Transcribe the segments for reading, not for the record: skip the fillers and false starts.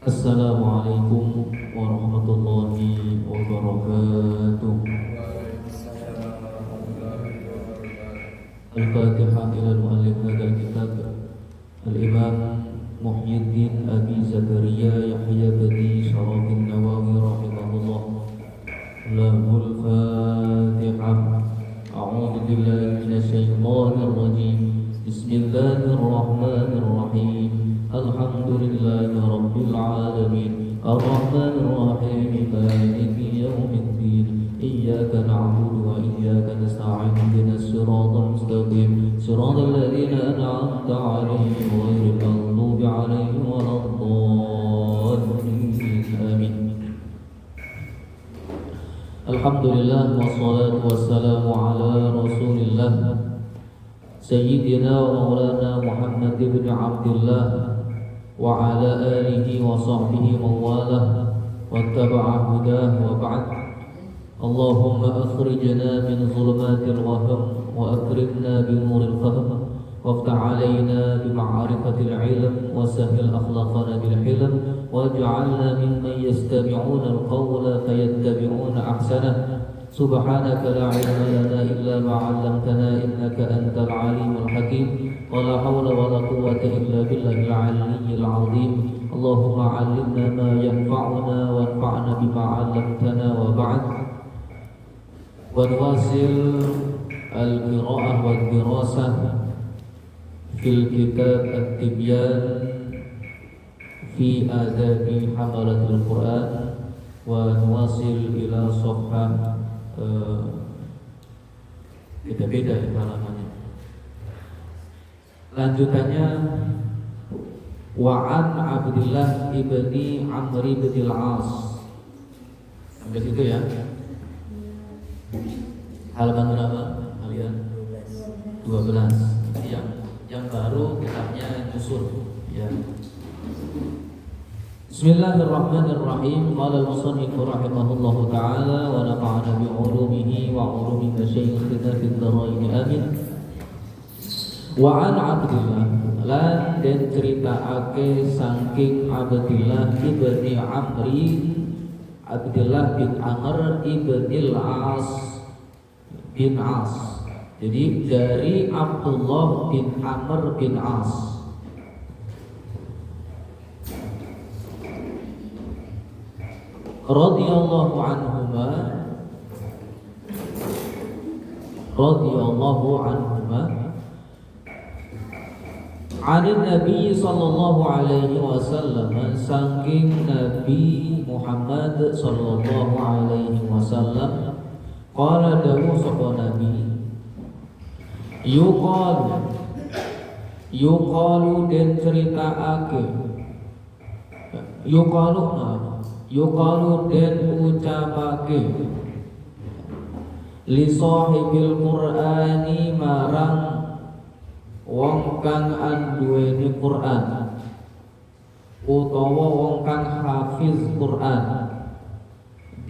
Assalamualaikum warahmatullahi wabarakatuh. Al-Fatihah ila al-muallif hadal kitab Al-Imam Muhyiddin Abi Zakaria Yahya Badi Syarafin Nawawi rahimahullah. Lahul Fatihah. A'udzu billahi minasyaitonir rajim. Bismillahirrahmanirrahim. Alhamdulillahi rabbil alamin. Ar-Rahmanir Rahim. Maliki yaumiddin. Iyyaka na'budu wa iyyaka nasta'in. Ihdinas siratal mustaqim. Siratal ladzina an'amta 'alaihim ghairil maghdubi 'alaihim waladdallin. Amin. Alhamdulillah wassalatu wassalamu ala Rasulillah Sayyidina wa maulana Muhammad ibn Abdullah wa ala alihi wa sahbihi mawalah wattaba'a hudah wa ba'd. Allahumma akhrijna min zulumatil wahm wa akrimna bi nuril fahm waftah alaina bi ma'rifatil ilm wa sahhil akhlaqana bil hilm waj'alna mimman yastami'una al-qawla fayattabi'una ahsanah. Subhanaka la ilma lana illa ma 'allamtana innaka antal alimul hakim. Wa la hawla wa la quwwata illa billahil 'aliyyil 'azim. Allahumma 'allimna ma yanfa'una wanfa'na bima 'allamtana wa ba'd. Wa nuwasil al-qira'ah wad dirasah fil kitab at-tibyan fi adabi hamalatil Quran wa nuwasil ila safhah beda-beda ya halamannya. Lanjutannya wa'an Abdullah ibni Amr ibn al-As. Sampai situ ya. Halaman berapa kalian? 12. Yang baru kitabnya nyusul ya. Bismillahirrahmanirrahim. Qala al-musannif rahimahullahu ta'ala wa nafa'ana bi 'ulumihi wa 'ulumi masyayikhina fid dharain amin. Wa an Abdullah lan den critakake saking Abdullah ibni Amri, Abdullah bin Amr ibn al-As bin As. Jadi dari Abdullah bin Amr bin As. Radhiyallahu anhuma Anin Nabi sallallahu alaihi wasallam, saking Nabi Muhammad sallallahu alaihi wasallam, qala dawu sapa Nabi, yuqalu den ceritaake, yuqalu den ucapake li sahibil Qur'ani marang wong kang anduweni Qur'an utawa wong kang hafiz Qur'an,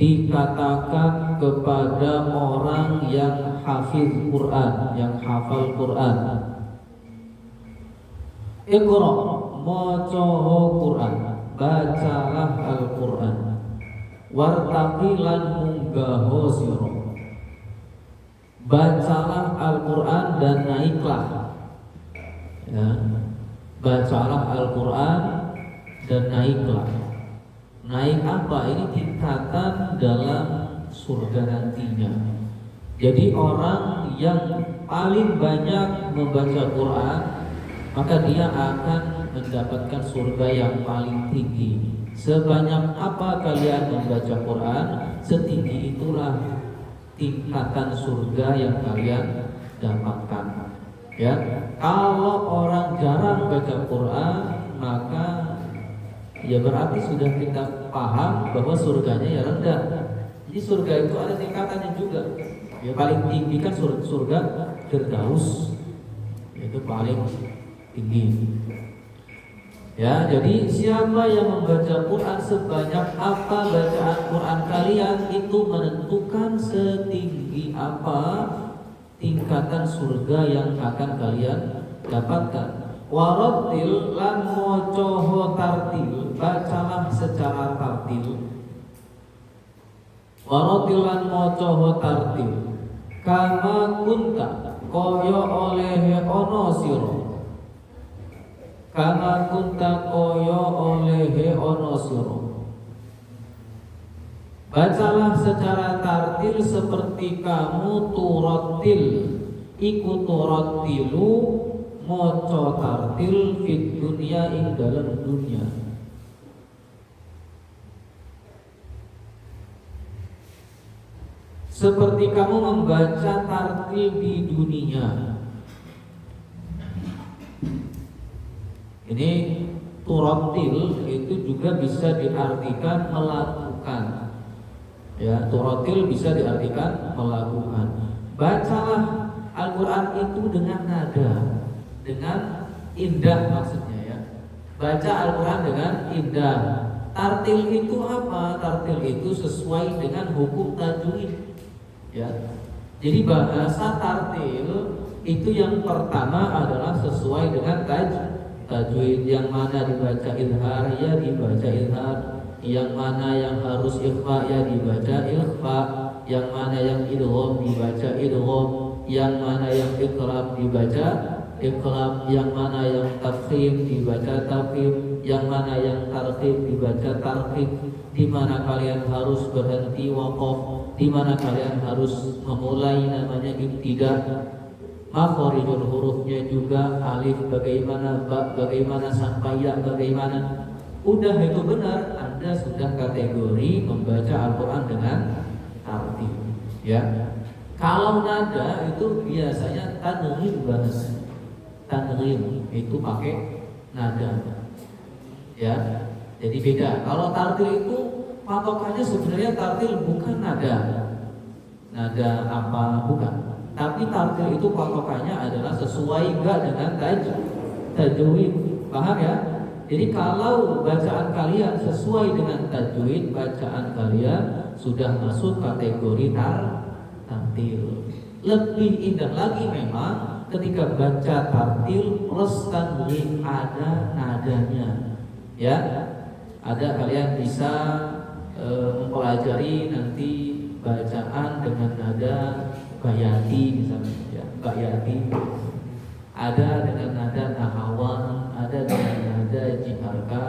dikatakan kepada orang yang hafiz Qur'an, yang hafal Qur'an, Iqra, macaha Qur'an, bacalah Al-Qur'an, wartaqi lan munggaho sira, bacalah Al-Qur'an dan naiklah ya. Bacalah Al-Qur'an dan naiklah. Naik apa? Ini tingkatan dalam surga nantinya. Jadi orang yang paling banyak membaca Quran, maka dia akan mendapatkan surga yang paling tinggi. Sebanyak apa kalian membaca Quran, setinggi itulah tingkatan surga yang kalian dapatkan. Ya, kalau orang jarang baca Quran, maka ya berarti sudah kita paham bahwa surganya ya rendah. Jadi surga itu ada tingkatannya juga. Ya paling tinggi kan surga Firdaus, itu paling tinggi. Ya, jadi siapa yang membaca Quran sebanyak apa bacaan Quran kalian, itu menentukan setinggi apa tingkatan surga yang akan kalian dapatkan. Warattil lan maca tartil, bacalah secara tartil. Warattil lan maca tartil, kama kunta kaya oleh ana sira. Kama kunta kaya oleh ana sira. Bacalah secara tartil seperti kamu turattil, iku turattilu maca tartil fid dunya ing dalam dunia. Seperti kamu membaca tartil di dunia. Ini turattil itu juga bisa diartikan melakukan. Ya, turattil bisa diartikan melakukan. Bacalah Al-Quran itu dengan nada, dengan indah maksudnya ya. Baca Al-Quran dengan indah. Tartil itu apa? Tartil itu sesuai dengan hukum tajwid. Ya. Jadi bahasa tartil itu yang pertama adalah sesuai dengan tajwid. Yang mana dibaca izhar ya dibaca izhar, yang mana yang harus ikhfa ya dibaca ikhfa, yang mana yang idgham dibaca idgham, yang mana yang iqlab dibaca iqlab, yang mana yang tafkhim dibaca tafkhim, yang mana yang tarqib dibaca tarqib. Di mana kalian harus berhenti waqaf, di mana kalian harus memulai namanya ibtida. Makharijul hurufnya juga alif bagaimana, ba bagaimana, sampai ya bagaimana. Udah itu benar, Anda sudah kategori membaca Al-Quran dengan tartil. Ya. Kalau nada itu biasanya tanghim bahasa. Tanghim itu pakai nada. Ya. Jadi beda. Kalau tartil itu patokannya sebenarnya tartil bukan nada. Nada apa bukan. Tapi tartil itu patokannya adalah sesuai enggak dengan tajwid. Paham ya? Jadi kalau bacaan kalian sesuai dengan tajwid, bacaan kalian sudah masuk kategori tartil. Lebih indah lagi memang ketika baca tartil plus tanwin ada nadanya. Ya, ada kalian bisa mempelajari nanti bacaan dengan nada bayati misalnya, ya, bayati. Ada dengan nada nahawan, ada dengan nada jiharka,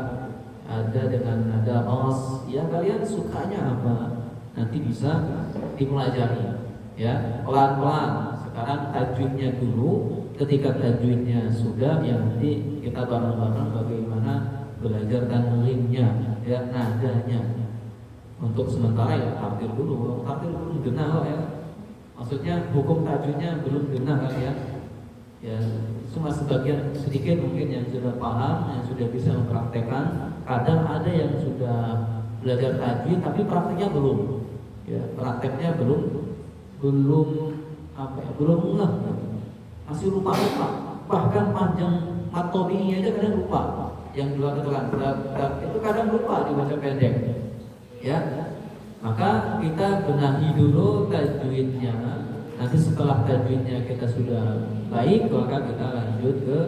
ada dengan nada os. Ya kalian sukanya apa? Nanti bisa dipelajari. Ya pelan-pelan. Sekarang tajwidnya dulu. Ketika tajwidnya sudah, ya nanti kita bareng-bareng bagaimana belajar tanwinnya, ya nadanya. Untuk sementara ya tartil dulu. Tartil belum genah ya. Maksudnya hukum tajwidnya belum genah kan ya. Ya, cuma sebagian sedikit mungkin yang sudah paham, yang sudah bisa mempraktekkan. Kadang ada yang sudah belajar tajwid tapi prakteknya belum. Ya, prakteknya belum apa ya, belum ngeh. Masih lupa-lupa. Bahkan panjang matobinya aja kadang lupa. Yang dua ketelan itu kadang lupa dibaca pendek. Ya. Maka kita benahi dulu tajwidnya. Nanti setelah tajwidnya kita sudah baik, maka kita lanjut ke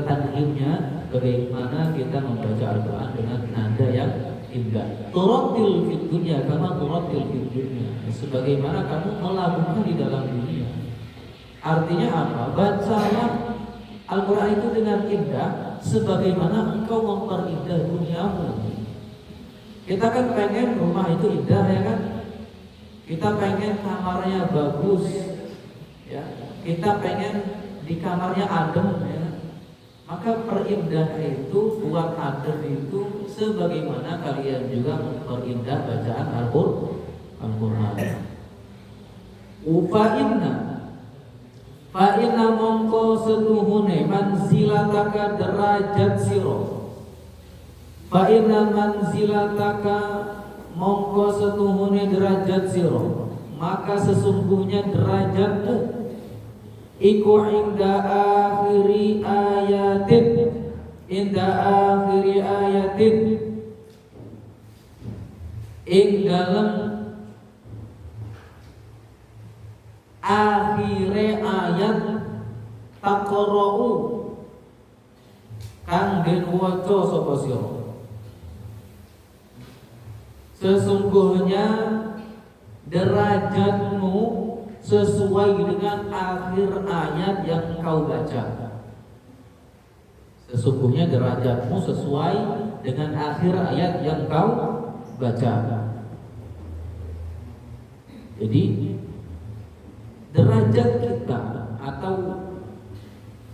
tanwinnya, bagaimana kita membaca Al-Quran dengan nada yang indah. Turattil fid dunya kama turattil fid dunya, sebagaimana kamu melakukan di dalam dunia. Artinya apa? Bacalah Al-Quran itu dengan indah, sebagaimana engkau memperindah duniamu. Kita kan pengen rumah itu indah ya kan? Kita pengen kamarnya bagus, ya. Kita pengen di kamarnya adem, ya. Maka perindah itu, buat adem itu, sebagaimana kalian juga memperindah bacaan Al-Quran. Fa'inna mongko setuhune manzilataka derajat siro. Fa'inna manzilataka mongko setuhune derajat siro, maka sesungguhnya derajatmu iku inda akhiri ayatin, inda akhiri ayatin, ing dalam akhire ayat takorau kang den waca sapa sira. Sesungguhnya derajatmu sesuai dengan akhir ayat yang kau baca. Sesungguhnya derajatmu sesuai dengan akhir ayat yang kau baca. Jadi derajat kita atau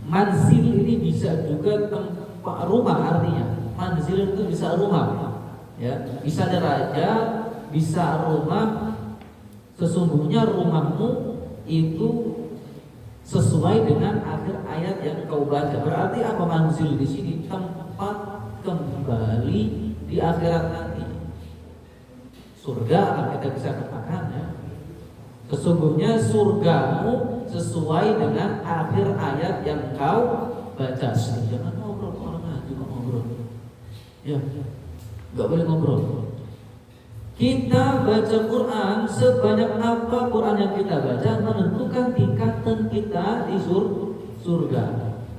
manzil ini bisa juga tempat rumah, artinya manzil itu bisa rumah, ya, bisa derajat, bisa rumah. Sesungguhnya rumahmu itu sesuai dengan akhir ayat yang kau baca. Berarti apa manzil di sini? Tempat kembali di akhirat nanti. Surga akan kita bisa katakan, ya. Sesungguhnya surgamu sesuai dengan akhir ayat yang kau baca. Jangan ngobrol, orang ngaji kok ngobrol. Ya, nggak boleh ngobrol. Kita baca Quran, sebanyak apa Quran yang kita baca menentukan tingkatan kita di surga.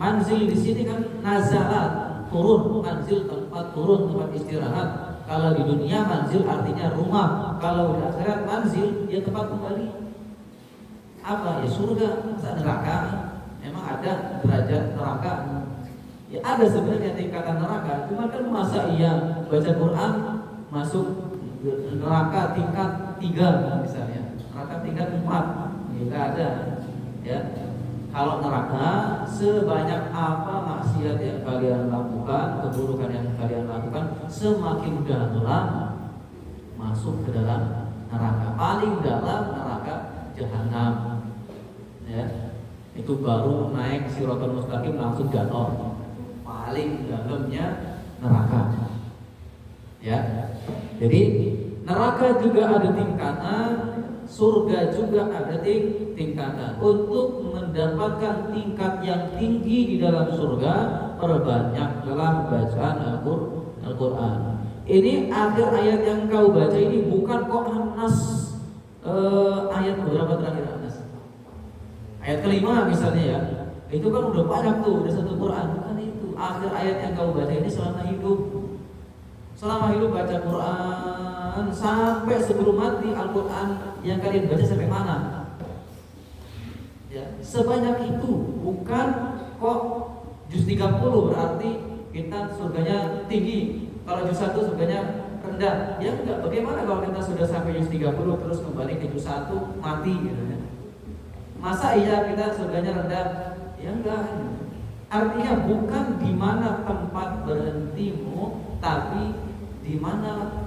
Manzil di sini kan nazalat, turun, manzil tempat turun, tempat istirahat. Kalau di dunia manzil artinya rumah, kalau di akhirat manzil ya tempat kembali. Apa ya, surga, neraka? Memang ada derajat neraka. Ya ada sebenarnya tingkatan neraka, cuma kan masa iya baca Quran masuk neraka tingkat 3 misalnya, neraka tingkat 4, ya nggak ada, ya. Kalau neraka sebanyak apa maksiat yang kalian lakukan, keburukan yang kalian lakukan, semakin dalam masuk ke dalam neraka. Paling dalam neraka jahanam, ya. Itu baru naik Shiratal Mustaqim langsung jatuh. Paling dalamnya neraka, ya. Jadi neraka juga ada tingkatan, surga juga ada tingkatan. Untuk mendapatkan tingkat yang tinggi di dalam surga, perbanyaklah bacaan Al-Quran. Ini akhir ayat yang kau baca ini bukan kok Anas, ayat berapa terakhir Anas? Ayat kelima misalnya, ya. Itu kan udah banyak tuh, udah satu Quran. Bukan itu. Akhir ayat yang kau baca ini selama hidup. Selama hidup baca Quran sampai sebelum mati, Al-Quran yang kalian baca sampai mana? Ya, sebanyak itu. Bukan kok juz 30 berarti kita surganya tinggi, kalau juz 1 surganya rendah. Ya enggak, bagaimana kalau kita sudah sampai juz 30 terus kembali ke juz 1 mati gitu, ya. Masa iya kita surganya rendah? Ya enggak. Artinya bukan di mana tempat berhentimu, tapi di mana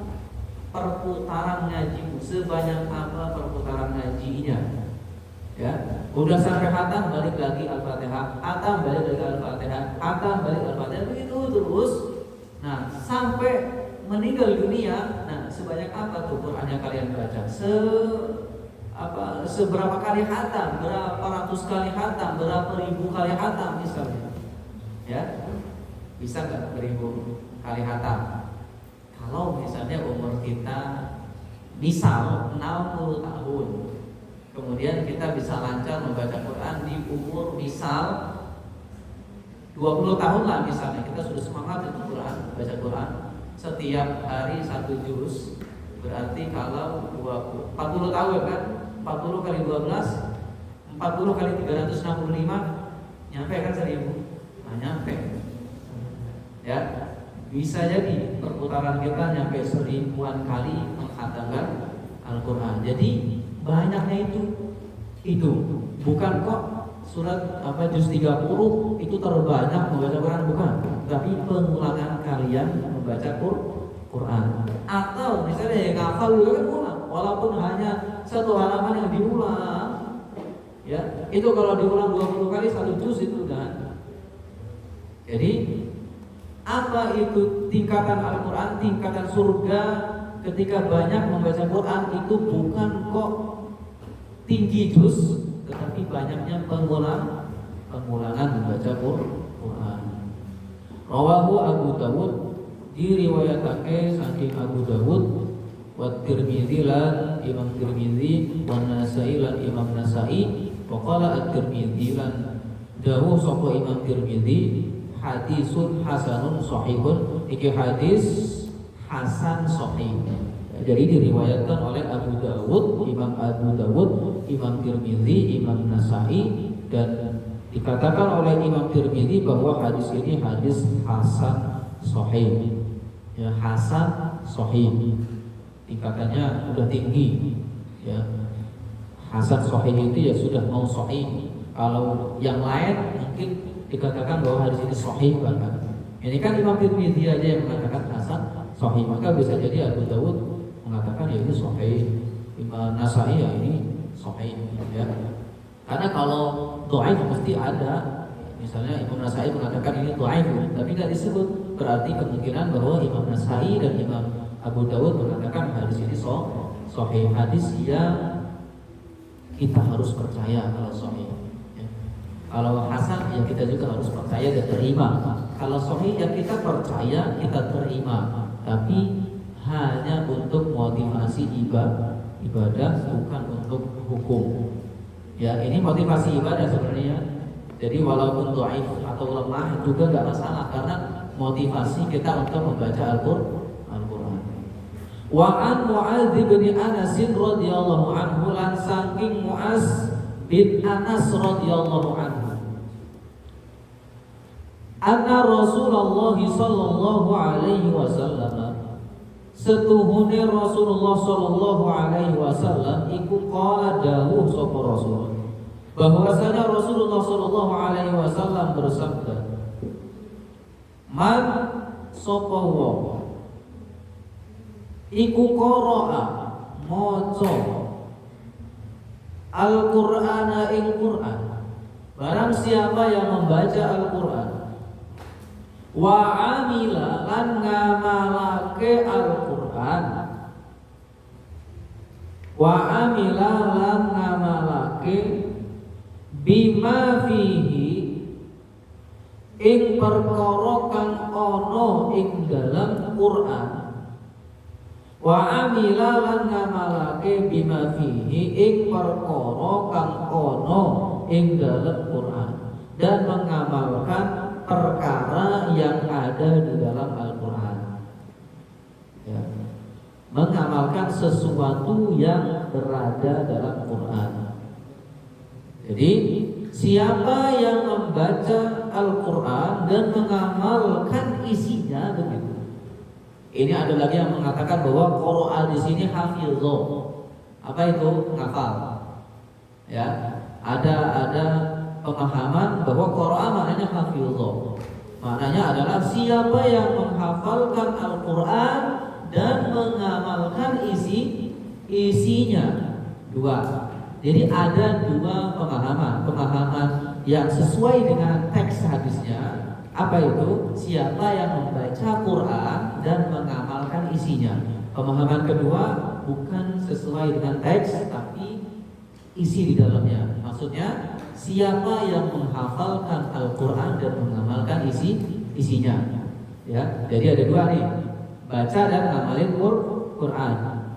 perputaran ngajimu, sebanyak apa perputaran ngajinya, ya. Udah sampai khatam balik lagi Al-Fatihah, khatam balik lagi Al-Fatihah, khatam balik Al-Fatihah, begitu terus. Nah, sampai meninggal dunia, nah sebanyak apa tuh Quran yang kalian baca? Seberapa kali khatam, berapa ratus kali khatam, berapa ribu kali khatam misalnya, ya. Bisa nggak beribu kali khatam? Kalau misalnya umur kita misal 60 tahun, kemudian kita bisa lancar membaca Quran di umur misal 20 tahun lah misalnya, kita sudah semangat untuk Quran, baca Quran setiap hari 1 juz, berarti kalau 40 tahun kan, 40 kali 12, 40 kali 365, nyampe kan 1000? Nah, nyampe, ya. Bisa jadi perputaran kita nyampe 1000-an kali mengkhatamkan Al-Quran. Jadi banyaknya itu bukan kok surat juz 30 itu terbanyak membaca Quran, bukan. Tapi pengulangan kalian membaca Quran. Atau misalnya yang hafal juga kan ulang, walaupun hanya satu halaman yang diulang, ya. Itu kalau diulang 20 kali 1 juz itu udah. Jadi apa itu tingkatan Al-Quran, tingkatan surga ketika banyak membaca Quran? Itu bukan kok tinggi juz, tetapi banyaknya pengulangan membaca Quran. Rawahu Abu Dawud, diriwayatake saking Abu Dawud, wa Tirmidzi lan Imam Tirmidzi, wa Nasa'i lan Imam Nasa'i, wa qala at-Tirmidzi lan dawuh sapa Imam Tirmidzi, hadisun hasanun sahihun, iki hadis hasan sahih. Jadi diriwayatkan oleh Abu Dawud, Imam Abu Dawud, Imam Tirmidzi, Imam Nasai, dan dikatakan oleh Imam Tirmidzi bahwa hadis ini hadis hasan sahih. Ya, hasan sahih. Tingkatannya udah tinggi. Ya. Hasan sahih itu ya sudah mau sahih. Kalau yang lain mungkin dikatakan bahwa hadis ini sahih bahkan. Ini kan Imam Tirmidzi aja yang mengatakan hasan sahih, maka bisa jadi Abu Dawud mengatakan ya ini sahih, Imam Nasai ya ini sahih, ya. Karena kalau dhaif mesti ada, misalnya Imam Nasai mengatakan ini dhaif, tapi tidak disebut, berarti kemungkinan bahwa Imam Nasai dan Imam Abu Dawud mengatakan hadis ini sahih, hadis yang kita harus percaya kalau sahih. Ya. Kalau hasan ya kita juga harus percaya dan terima. Kalau sahih ya kita percaya, kita terima, tapi hanya untuk motivasi ibadah, bukan untuk hukum. Ya, ini motivasi ibadah sebenarnya. Jadi walaupun dhaif atau lemah juga nggak masalah, karena motivasi kita untuk membaca Al-Qur'an. Wa an Mu'adz bin Anas radhiyallahu anhu, lan saking Mu'adz bin Anas radhiyallahu anhu, anna Rasulullah sallallahu alaihi wasallam, setuhune Rasulullah sallallahu alaihi wasallam iku qala dawuh sapa Rasul, bahwasanya Rasulullah sallallahu alaihi wasallam bersabda, man sapa wong iku qara'a maca Al-Qur'ana ing Qur'an, barang siapa yang membaca Al-Qur'an, wa amila lan ngamalake Al-Qur'an, wa amila lan ngamalake bima fihi ing perkara kang ana ing dalam Qur'an, wa amila lan ngamalake bima fihi ing perkara kang ana ing dalam Qur'an, dan mengamalkan perkara yang ada di dalam Al-Quran, ya. Mengamalkan sesuatu yang berada dalam Quran. Jadi siapa yang membaca Al-Quran dan mengamalkan isinya, begitu. Ini ada lagi yang mengatakan bahwa Quran di sini hafizah. Apa itu? Ngafal. Ya, ada pemahaman bahwa Quran maknanya hafizah. Maknanya adalah siapa yang menghafalkan Al-Quran dan mengamalkan isinya. Dua. Jadi ada dua pemahaman yang sesuai dengan teks hadisnya. Apa itu? Siapa yang membaca Quran dan mengamalkan isinya. Pemahaman kedua bukan sesuai dengan teks, tapi isi di dalamnya. Maksudnya siapa yang menghafalkan Al-Quran dan mengamalkan isinya. Ya, jadi ada dua nih, baca dan ngamalin Quran,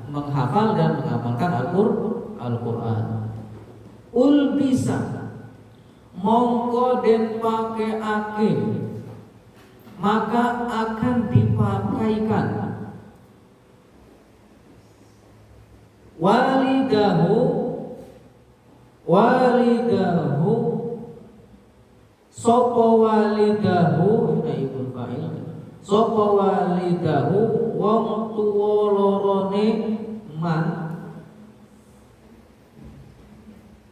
menghafal dan mengamalkan Al-Quran. Bisa mongko den pakeake, maka akan dipakaikan walidahu sapa walidahu, naibul fa'il, sapa walidahu wong tuwa lorone man,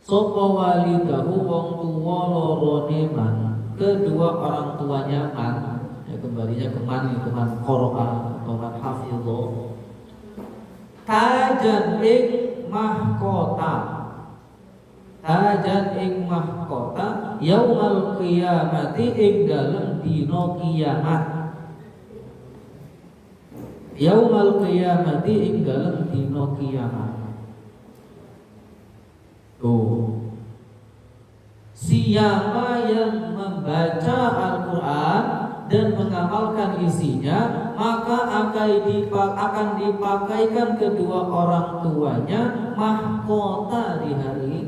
sapa walidahu wong tuwa lorone man, kedua orang tuanya man, ya kembalinya ke man, itu man qara'a atau man hafizah, tajan ing mahkota, tajan ing mahkota yaumal qiyamati ing dalem dina kiamat, yaumal qiyamati ing dalem dina kiamat. Tuh, siapa yang membaca Al-Quran dan mengamalkan isinya, maka akan dipakaikan kedua orang tuanya mahkota di hari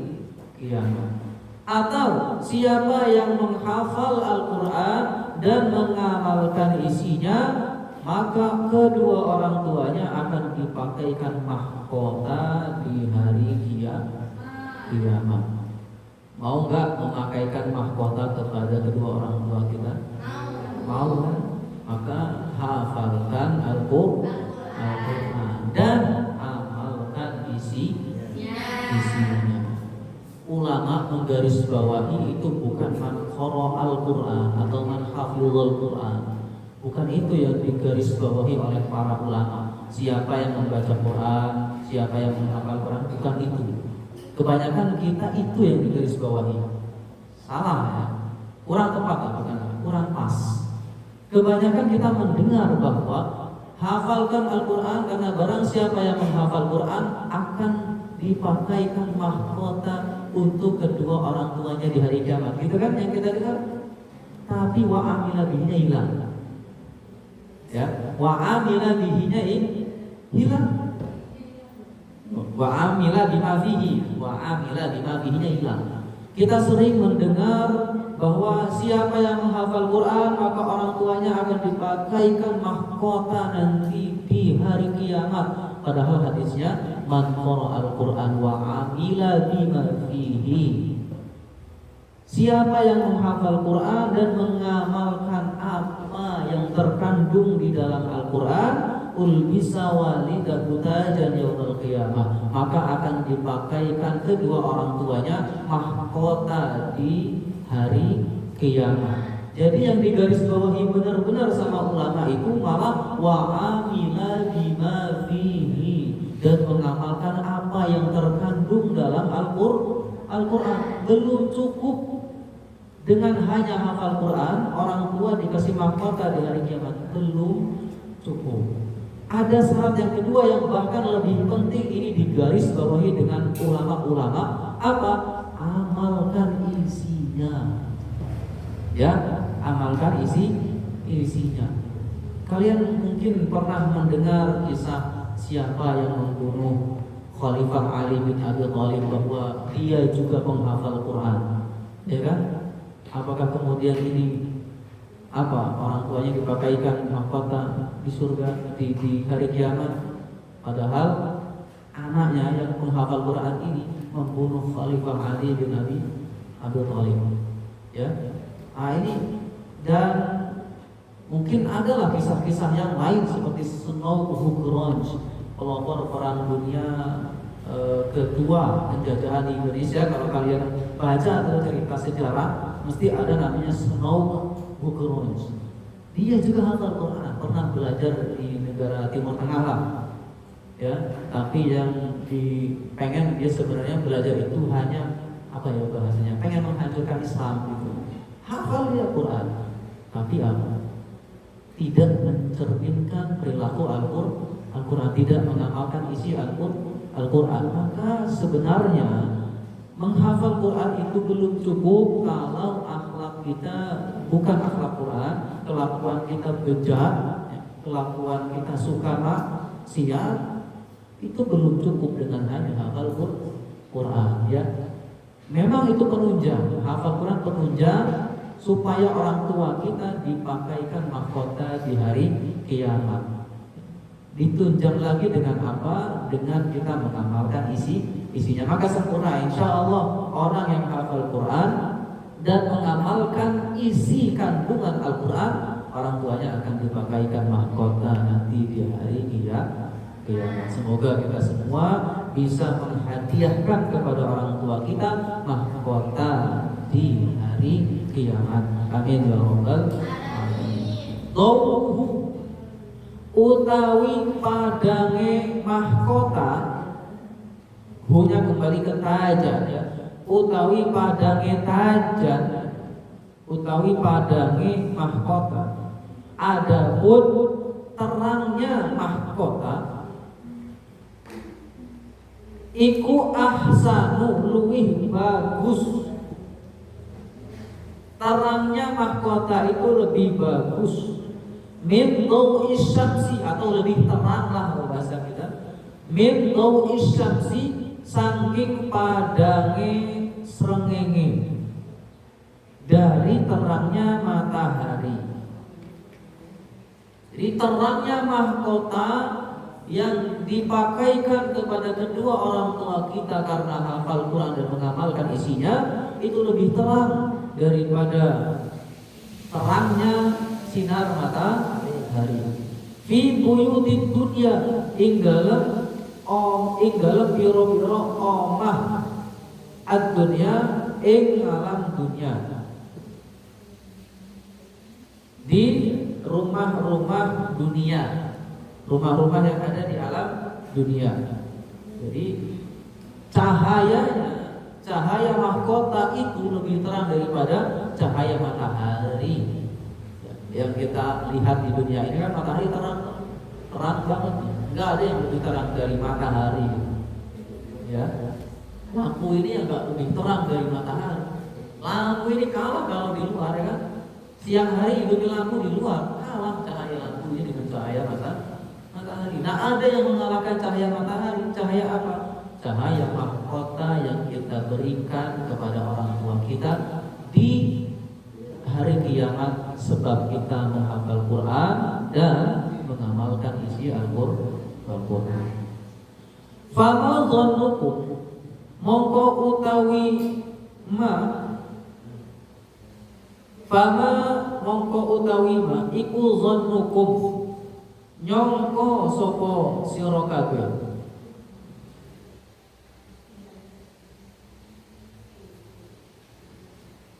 kiamat. Atau siapa yang menghafal Al-Quran dan mengamalkan isinya, maka kedua orang tuanya akan dipakaikan mahkota di hari kiamat. Mau nggak memakaikan mahkota kepada kedua orang tua kita? Mau kan? Maka hafalkan Al-Quran dan amalkan isinya. Ulama menggarisbawahi itu bukan man qara al-Quran atau man hafizul Quran. Bukan itu yang digarisbawahi oleh para ulama. Siapa yang membaca Quran, siapa yang menghafal Quran, bukan itu. Kebanyakan kita itu yang digarisbawahi. Salah ya. Kurang tepat bukan? Kurang pas. Kebanyakan kita mendengar bahwa hafalkan Al-Quran karena barang siapa yang menghafal Quran akan dipakaikan mahkota untuk kedua orang tuanya di hari kiamat. Gitu kan yang kita dengar? Tapi wa amila bihinya hilang. Ya, wa amila bihinya hilang. Wa amila bima fihinya hilang. Kita sering mendengar bahwa siapa yang menghafal Quran maka orang tuanya akan dipakaikan mahkota nanti di hari kiamat. Padahal hadisnya man qara al-Quran wa amila bima fihi. Siapa yang menghafal Quran dan mengamalkan apa yang terkandung di dalam Al-Quran, ulbisa walidahu tajan yaumil qiyamah, maka akan dipakaikan kedua orang tuanya mahkota di hari kiamat. Jadi yang digarisbawahi benar-benar sama ulama itu malah wa amila bima fihi, dan mengamalkan apa yang terkandung dalam Al-Quran. Belum cukup dengan hanya hafal Quran, orang tua dikasih mahkota di hari kiamat. Belum cukup. Ada syarat yang kedua yang bahkan lebih penting, ini digarisbawahi dengan ulama-ulama. Apa? Amalkan isinya. Ya, amalkan isinya. Kalian mungkin pernah mendengar kisah siapa yang membunuh Khalifah Ali bin Abi Thalib, bahwa dia juga penghafal Quran, ya kan? Apakah kemudian ini orang tuanya dipakaikan mahkota di surga di hari kiamat? Padahal anaknya yang menghafal Quran ini membunuh Khalifah Ali bin Abi Thalib. Ya, ini, dan mungkin adalah kisah-kisah yang lain seperti Snow Hugrange, pelopor perang dunia kedua penjajahan di Indonesia. Kalau kalian baca atau cerita sejarah, mesti ada namanya Snow Hugrange. Dia juga hafal Quran, pernah belajar di negara Timur Tengah lah, ya. Tapi yang pengen dia sebenarnya belajar itu hanya bahasanya, pengen menghancurkan Islam gitu. Hafal dia Quran, tapi tidak mencerminkan perilaku Al-Quran, tidak mengamalkan isi Al-Quran. Maka sebenarnya menghafal Quran itu belum cukup kalau akhlak kita bukan akhlak Quran, kelakuan kita bejat, kelakuan kita suka maksiat, itu belum cukup dengan hanya hafal Quran, ya. Memang itu penunjang, hafal Quran penunjang supaya orang tua kita dipakaikan mahkota di hari kiamat. Ditunjang lagi dengan apa? Dengan kita mengamalkan isinya. Maka sempurna insya Allah orang yang hafal Quran dan mengamalkan isi kandungan Al-Quran, orang tuanya akan dipakaikan mahkota nanti di hari kiamat. Semoga kita semua bisa menghadiahkan kepada orang tua kita mahkota di hari kiamat. Amin ya rabbal alamin. Utawi padange mahkota, hunya kembali ke tajan, ya. Utawi padange tajan, utawi padange mahkota. Adapun terangnya mahkota, iku ahsanu luwih bagus. Terangnya mahkota itu lebih bagus min dhau'is syamsi, atau lebih terang lah bahasa kita, min dhau'is syamsi, saking padange srengenge. dari terangnya matahari. Jadi terangnya mahkota yang dipakaikan kepada kedua orang tua kita karena hafal Quran dan mengamalkan isinya itu lebih terang daripada terangnya sinar matahari. Fi buyutid dunya inggalem piro-piro omah ad-dunya ing alam dunya. Di rumah-rumah dunia, rumah-rumah yang ada di alam dunia. Jadi cahaya mahkota itu lebih terang daripada cahaya matahari. Yang kita lihat di dunia ini kan matahari terang banget. Enggak ada yang lebih terang dari matahari. Ya. Lampu ini yang enggak lebih terang dari matahari. Lampu ini kalah kalau di luar, ya kan? Siang hari hidup lampu di luar, kalah cahaya lampunya dengan cahaya matahari. Nah, ada yang mengalahkan cahaya matahari. Cahaya apa? Cahaya mahkota yang kita berikan kepada orang tua kita di hari kiamat, sebab kita menghafal Quran dan mengamalkan isi Al-Quran. Fama dhannukum mongko utawi iku dhannukum nyongko sapa sira kabeh.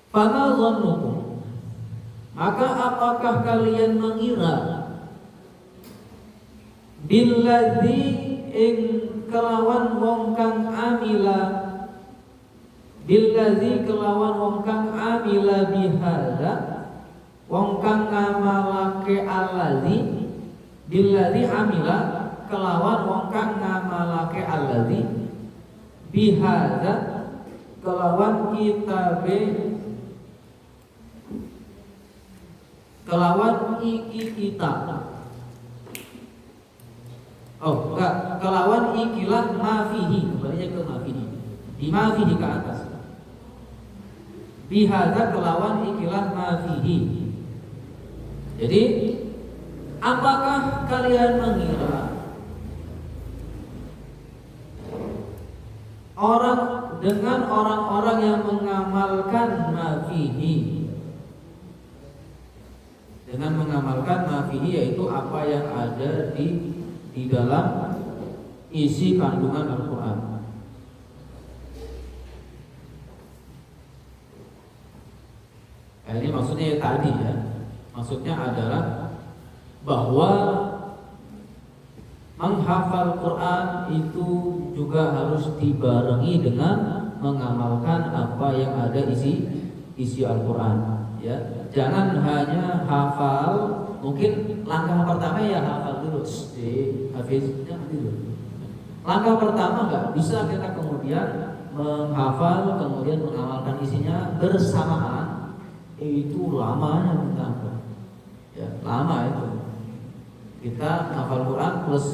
Fama dhannukum, maka apakah kalian mengira billadzi ing kelawan wong kang amila, billadzi kelawan wong kang amila bihadza, wong kang ngamalake allazi, billadzi amila kelawan wong kang ngamalake allazi bihadza kelawan kitabe, kelawan iki kitab. Oh, enggak, kelawan ikilah mafihi, kembalinya ke mafihi. Di mafihi ke atas. Bihadza kelawan ikilah mafihi. Jadi, apakah kalian mengira orang-orang yang mengamalkan mafihi, dengan mengamalkan mafihi yaitu apa yang ada di dalam isi kandungan Al-Quran. Ini maksudnya tadi ya, maksudnya adalah bahwa menghafal Quran itu juga harus dibarengi dengan mengamalkan apa yang ada isi Al-Quran. Ya, jangan hanya hafal. Mungkin langkah pertama ya hafal dulu, hafiznya dulu. Langkah pertama nggak bisa kita kemudian menghafal kemudian mengamalkan isinya bersamaan. Itu lamanya kita, ya lama itu. Kita hafal Quran plus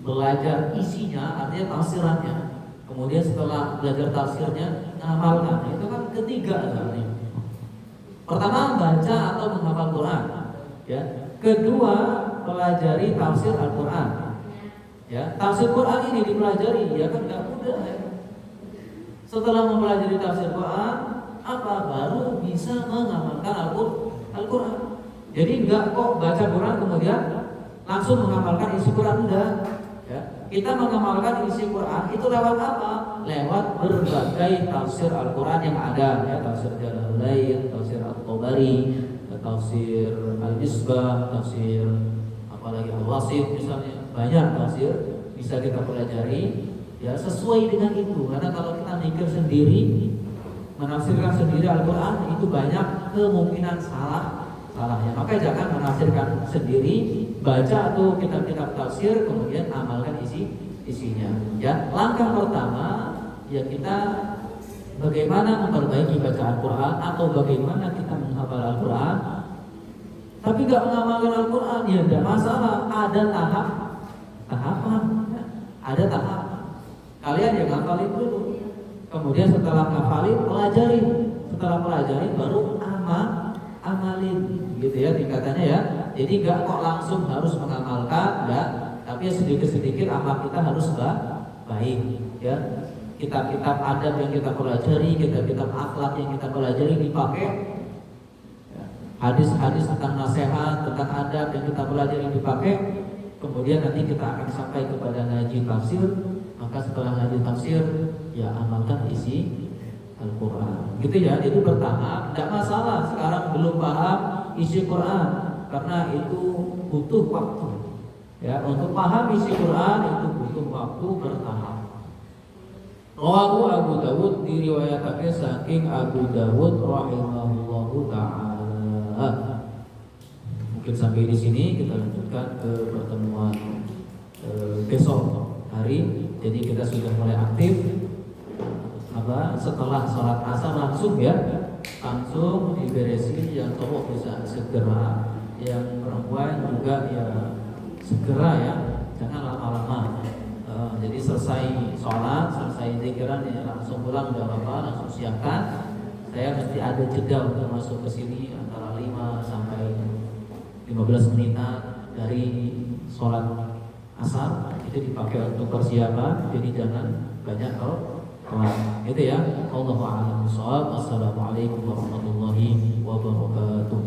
belajar isinya, artinya tafsirannya. Kemudian setelah belajar tafsirnya mengamalkan. Itu kan ketiga artinya. Pertama baca atau menghafal Quran. Ya. Kedua, pelajari tafsir Al-Quran. Ya, tafsir Quran ini dipelajari, ya kan nggak mudah ya. Setelah mempelajari tafsir Quran, apa baru bisa mengamalkan Al-Quran. Jadi nggak kok baca Quran kemudian langsung mengamalkan isi Quran, enggak. Ya, kita mengamalkan isi Quran itu lewat apa? Lewat berbagai tafsir Al-Quran yang ada, ya, tafsir Jalalain, tafsir At-Tabari, tafsir Al-Isbah, tafsir apalagi Al-Wasit misalnya, banyak tafsir bisa kita pelajari ya sesuai dengan itu. Karena kalau kita mikir sendiri, menafsirkan sendiri Al-Quran itu banyak kemungkinan salahnya. Maka jangan menafsirkan sendiri, baca atau kitab-kitab tafsir kemudian amalkan isinya. Ya, langkah pertama ya kita bagaimana memperbaiki bacaan Quran atau bagaimana kita menghafal Al-Quran. Tapi gak mengamalkan Al-Quran ya tidak masalah, ada tahapan, ya. Ada tahap. Kalian yang ngafalin dulu, kemudian setelah ngafalin pelajari setelah pelajari baru amalin gitu ya tingkatannya ya. Jadi nggak kok langsung harus mengamalkan, enggak, tapi sedikit-sedikit amal kita harus baik ya. Kitab-kitab adab yang kita pelajari, kitab-kitab akhlak yang kita pelajari dipakai, hadis-hadis tentang nasihat, tentang adab yang kita pelajari dipakai. Kemudian nanti kita akan sampai kepada ngaji tafsir. Maka setelah ngaji tafsir, ya amalkan isi Al-Quran. Gitu ya, jadi bertahap. Tidak masalah sekarang belum paham isi Quran, karena itu butuh waktu. Ya, untuk paham isi Quran itu butuh waktu bertahap. Rawahu Abu Dawud, diriwayatkan saking Abu Dawud rahimahullahu taala. Mungkin sampai di sini, kita lanjutkan ke pertemuan besok hari. Jadi kita sudah mulai aktif setelah sholat asar langsung ya, langsung diberesin. Yang cowok bisa segera, yang perempuan juga ya segera ya, jangan lama-lama. Jadi selesai sholat, selesai zikiran ya langsung pulang, udah apa langsung siapkan. Saya mesti ada jeda untuk masuk ke sini antara 5 sampai 15 menitan dari sholat asar, itu dipakai untuk persiapan. Jadi jangan banyak kalau itu ya. Allahu a'lam bishawab. Assalamualaikum warahmatullahi wabarakatuh.